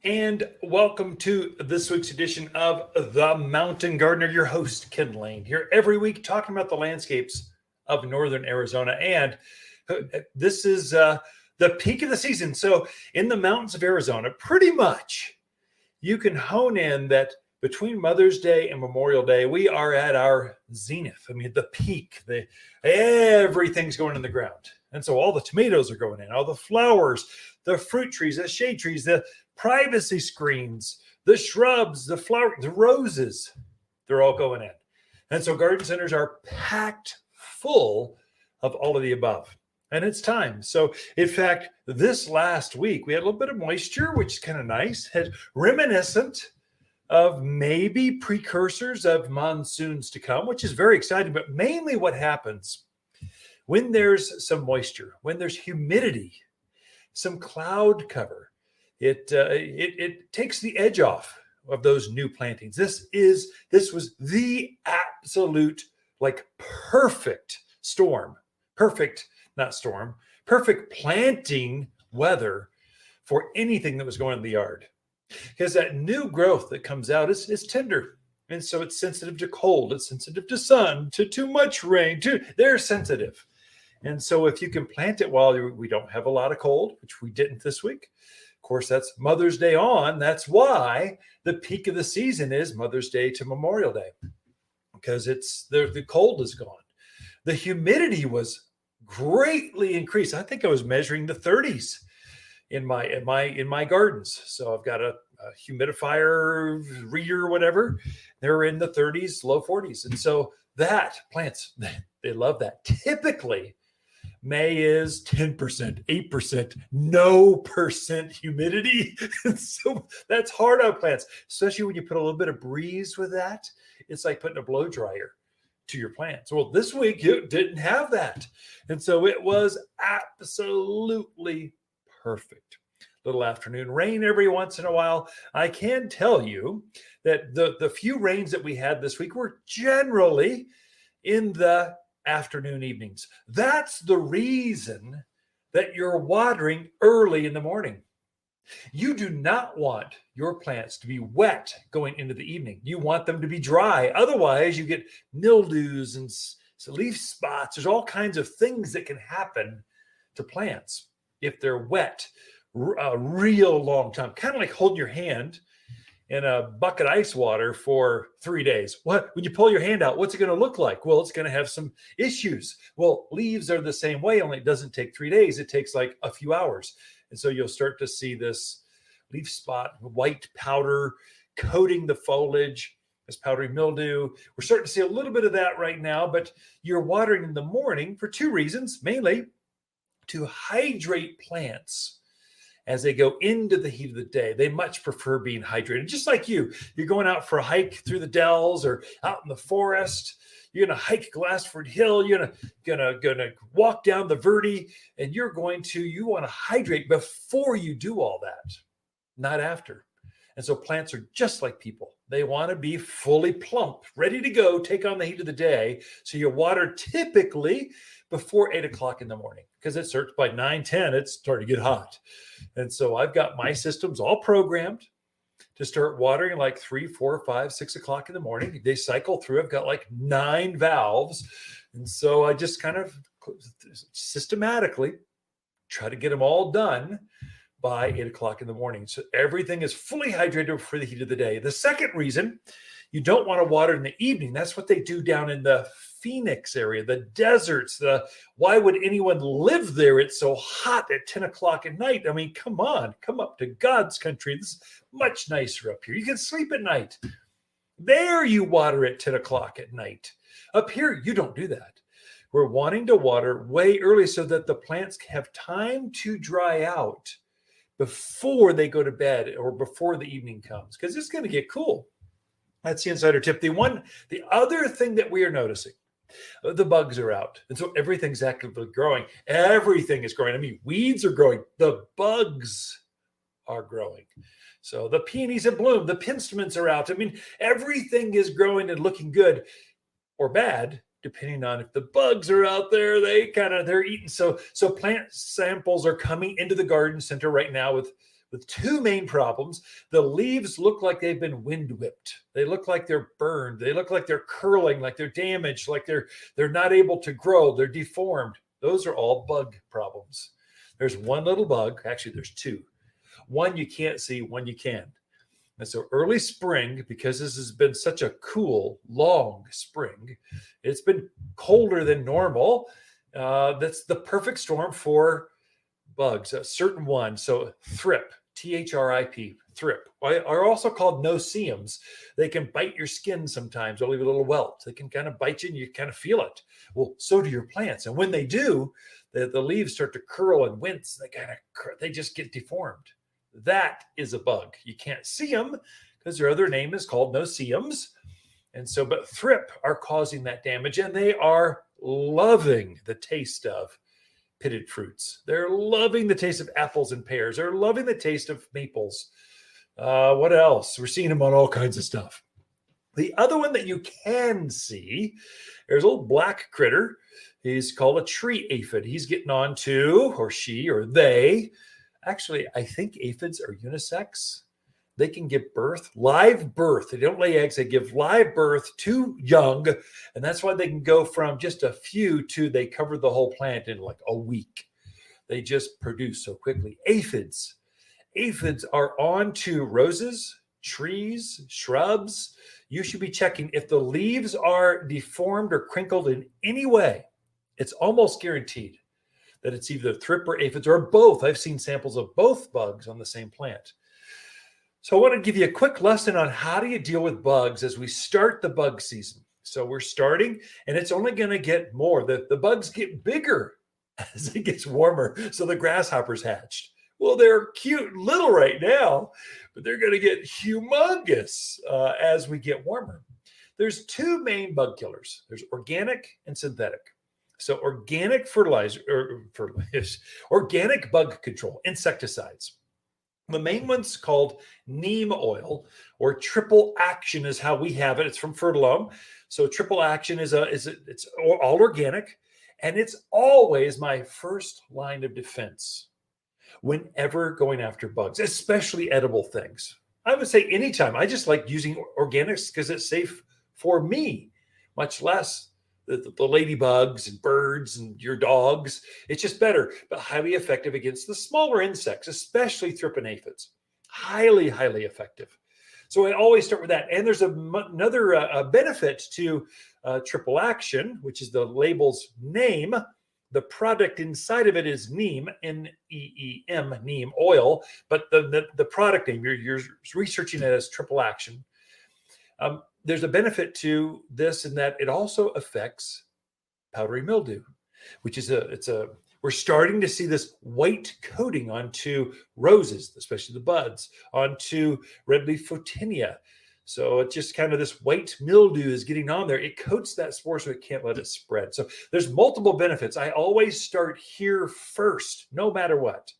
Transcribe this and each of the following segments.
and welcome to this week's edition of The Mountain Gardener. Your host, Ken Lane, here every week talking about the landscapes of northern Arizona. And this is the peak of the season. So in the mountains of Arizona, pretty much you can hone in that between Mother's Day and Memorial Day, we are at our zenith. I mean, the peak, everything's going in the ground. And so all the tomatoes are going in, all the flowers, the fruit trees, the shade trees, the privacy screens, the shrubs, the flower, the roses, they're all going in. And so garden centers are packed full of all of the above. And it's time. So in fact, this last week, we had a little bit of moisture, which is kind of nice, had reminiscent of maybe precursors of monsoons to come, which is very exciting. But mainly what happens when there's some moisture, when there's humidity, some cloud cover, it takes the edge off of those new plantings. This was the absolute perfect planting weather for anything that was going in the yard. Because that new growth that comes out is tender. And so it's sensitive to cold, it's sensitive to sun, to too much rain, they're sensitive. And so if you can plant it while we don't have a lot of cold, which we didn't this week, of course, that's Mother's Day on. That's why the peak of the season is Mother's Day to Memorial Day, because the cold is gone. The humidity was greatly increased. I think I was measuring the 30s in my gardens. So I've got a humidifier reader or whatever. They're in the 30s, low 40s. And so that plants, they love that. Typically, May is 10%, 8%, no percent humidity. And so that's hard on plants, especially when you put a little bit of breeze with that. It's like putting a blow dryer to your plants. Well, this week it didn't have that. And so it was absolutely perfect. Little afternoon rain every once in a while. I can tell you that the few rains that we had this week were generally in the afternoon, evenings. That's the reason that you're watering early in the morning. You do not want your plants to be wet going into the evening. You want them to be dry. Otherwise, you get mildews and leaf spots. There's all kinds of things that can happen to plants if they're wet a real long time, kind of like holding your hand in a bucket of ice water for 3 days. When you pull your hand out, what's it going to look like? Well, it's going to have some issues. Well, leaves are the same way, only it doesn't take 3 days. It takes like a few hours. And so you'll start to see this leaf spot, white powder coating the foliage, this powdery mildew. We're starting to see a little bit of that right now, but you're watering in the morning for two reasons, mainly to hydrate plants as they go into the heat of the day. They much prefer being hydrated. Just like you're going out for a hike through the dells or out in the forest. You're going to hike Glassford Hill. You're gonna walk down the Verde, and you want to hydrate before you do all that, not after. And so plants are just like people. They want to be fully plump, ready to go, take on the heat of the day. So you water typically before 8 o'clock in the morning, because it starts by 9, 10, it's starting to get hot. And so I've got my systems all programmed to start watering like 3, 4, 5, 6 o'clock in the morning. They cycle through. I've got like 9 valves. And so I just kind of systematically try to get them all done by 8 o'clock in the morning. So everything is fully hydrated for the heat of the day. The second reason you don't want to water in the evening, that's what they do down in the Phoenix area, the deserts. Why would anyone live there? It's so hot at 10 o'clock at night. I mean, come on, come up to God's country. This is much nicer up here. You can sleep at night. There you water at 10 o'clock at night. Up here, you don't do that. We're wanting to water way early so that the plants have time to dry out before they go to bed or before the evening comes, because it's going to get cool. That's the insider tip. The other thing that we are noticing, the bugs are out. And so everything's actively growing. Everything is growing. I mean, weeds are growing. The bugs are growing. So the peonies in bloom, the penstemons are out. I mean, everything is growing and looking good or bad, depending on if the bugs are out there, they're eating. So plant samples are coming into the garden center right now with The two main problems: the leaves look like they've been wind whipped. They look like they're burned. They look like they're curling, like they're damaged, like they're not able to grow. They're deformed. Those are all bug problems. There's one little bug. Actually, there's two. One you can't see, one you can. And so early spring, because this has been such a cool, long spring, it's been colder than normal. That's the perfect storm for bugs, a certain one. So thrip, Thrip, thrip, are also called no-see-ums. They can bite your skin sometimes. They'll leave a little welt. They can kind of bite you and you kind of feel it. Well, so do your plants. And when they do, the leaves start to curl and wince. They just get deformed. That is a bug. You can't see them because their other name is called no-see-ums. And so, but thrip are causing that damage, and they are loving the taste of pitted fruits. They're loving the taste of apples and pears. They're loving the taste of maples. What else? We're seeing them on all kinds of stuff. The other one that you can see, there's a little black critter. He's called a tree aphid. He's getting on to, or she, or they. Actually, I think aphids are unisex. They can give birth, live birth. They don't lay eggs. They give live birth to young. And that's why they can go from just a few to they cover the whole plant in like a week. They just produce so quickly. Aphids. Aphids are on to roses, trees, shrubs. You should be checking if the leaves are deformed or crinkled in any way. It's almost guaranteed that it's either thrip or aphids or both. I've seen samples of both bugs on the same plant. So I want to give you a quick lesson on how do you deal with bugs as we start the bug season. So we're starting, and it's only going to get more. The bugs get bigger as it gets warmer. So the grasshoppers hatched. Well, they're cute little right now, but they're going to get humongous as we get warmer. There's two main bug killers. There's organic and synthetic. So organic organic bug control, insecticides. The main one's called neem oil, or triple action is how we have it. It's from Fertilome. So triple action it's all organic, and it's always my first line of defense whenever going after bugs, especially edible things. I would say anytime. I just like using organics because it's safe for me, much less the ladybugs and birds and your dogs. It's just better, but highly effective against the smaller insects, especially thrip and aphids. Highly, highly effective. So I always start with that. And there's another benefit to triple action, which is the label's name. The product inside of it is neem, N-E-E-M, neem oil, but the product name, you're researching it as triple action. There's a benefit to this in that it also affects powdery mildew, which is we're starting to see this white coating onto roses, especially the buds, onto red leaf photinia. So it's just kind of this white mildew is getting on there. It coats that spore so it can't let it spread. So there's multiple benefits. I always start here first, no matter what.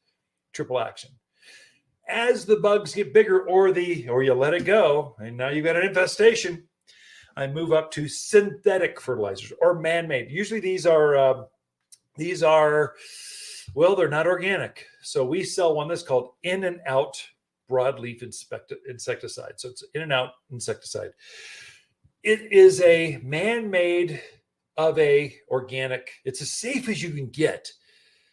Triple action. As the bugs get bigger, or you let it go, and now you've got an infestation, I move up to synthetic fertilizers or man-made. Usually these are they're not organic. So we sell one that's called In and Out broadleaf insecticide. So it's In and Out insecticide. It is a man-made of a organic. It's as safe as you can get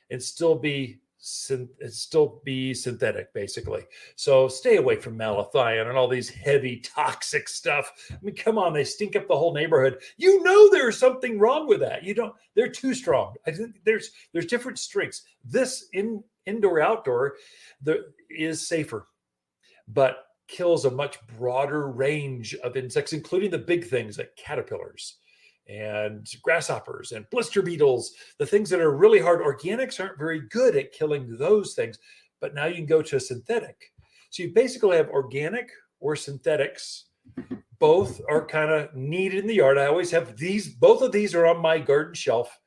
and still be synthetic, basically. So stay away from malathion and all these heavy toxic stuff. I mean, come on, they stink up the whole neighborhood. You know there's something wrong with that. They're too strong. I think there's different strengths. This indoor outdoor is safer, but kills a much broader range of insects, including the big things like caterpillars and grasshoppers and blister beetles, the things that are really hard. Organics aren't very good at killing those things, but now you can go to a synthetic. So you basically have organic or synthetics. Both are kind of needed in the yard. I always have these. Both of these are on my garden shelf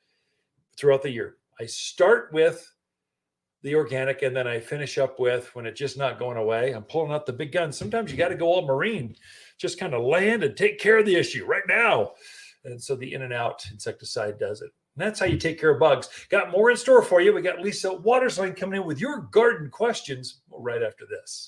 throughout the year. I start with the organic, and then I finish up with, when it's just not going away, I'm pulling out the big guns. Sometimes you got to go all marine, just kind of land and take care of the issue right now. And so the In and Out insecticide does it. And that's how you take care of bugs. Got more in store for you. We got Lisa Watersline coming in with your garden questions right after this.